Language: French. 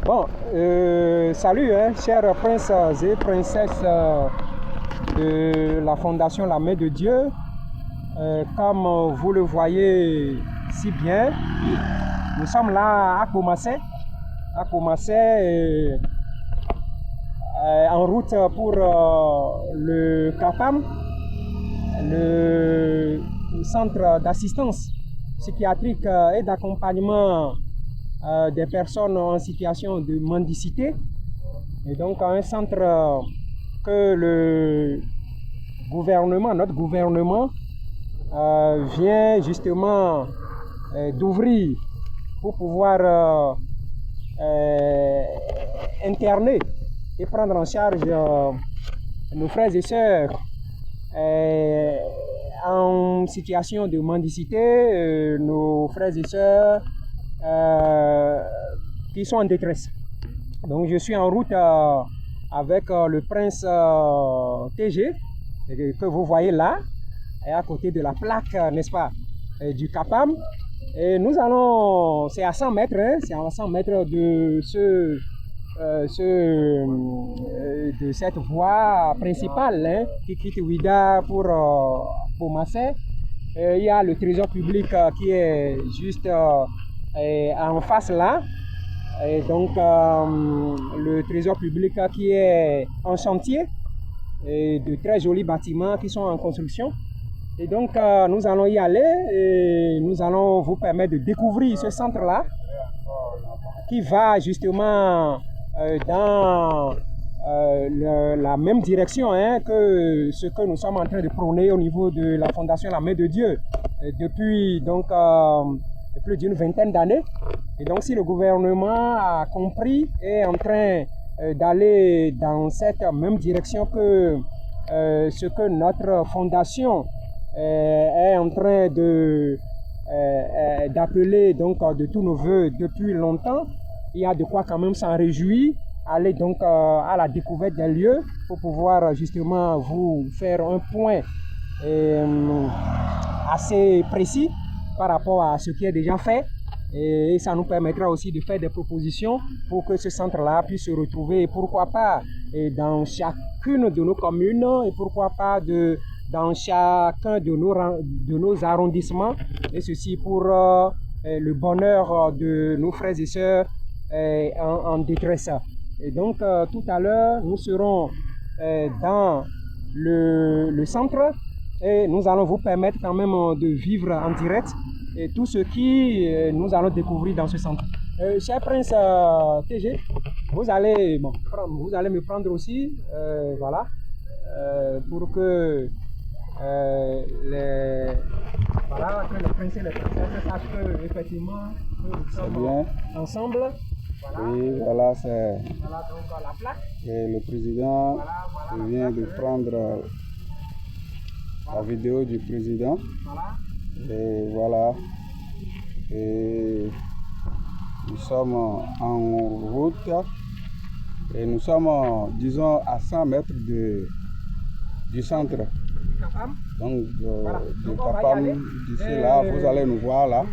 Bon, salut, chers princes et princesses de la Fondation La Main de Dieu. Comme vous le voyez si bien, nous sommes là à Komassé, en route pour le CAPAM, le centre d'assistance psychiatrique et d'accompagnement des personnes en situation de mendicité. Et donc un centre que le gouvernement, notre gouvernement, vient justement d'ouvrir pour pouvoir interner et prendre en charge nos frères et sœurs en situation de mendicité, nos frères et sœurs qui sont en détresse. Donc je suis en route avec le prince TG que vous voyez là, et à côté de la plaque, n'est-ce pas, du CAPAM. Et nous allons, c'est à 100 mètres, c'est à 100 mètres de de cette voie principale qui quitte Ouida pour Massé. Il y a le trésor public qui est juste en face là. Et donc le trésor public qui est en chantier et de très jolis bâtiments qui sont en construction. Et donc nous allons y aller et nous allons vous permettre de découvrir ce centre-là qui va justement dans la même direction que ce que nous sommes en train de prôner au niveau de la Fondation La Main de Dieu depuis donc plus d'une vingtaine d'années. Et donc si le gouvernement a compris et est en train d'aller dans cette même direction que ce que notre fondation est en train d'appeler donc de tous nos voeux depuis longtemps, il y a de quoi quand même s'en réjouir, aller donc à la découverte des lieux pour pouvoir justement vous faire un point assez précis par rapport à ce qui est déjà fait. Et ça nous permettra aussi de faire des propositions pour que ce centre-là puisse se retrouver, pourquoi pas dans chacune de nos communes et pourquoi pas dans chacun de nos arrondissements, et ceci pour le bonheur de nos frères et sœurs en détresse. Et donc tout à l'heure, nous serons dans le centre et nous allons vous permettre quand même de vivre en direct et tout ce qui nous allons découvrir dans ce centre. Cher prince TG, vous allez me prendre aussi, voilà, pour que voilà, que les princes et les princesses sachent que effectivement nous sommes ensemble. Voilà. Et voilà, c'est voilà donc la plaque. Et le président vient de prendre la vidéo du président. Voilà. Et voilà. Et nous sommes en route. Et nous sommes, disons, à 100 mètres du centre. Du CAPAM. Donc, Voilà. du CAPAM, d'ici là, vous allez nous voir là.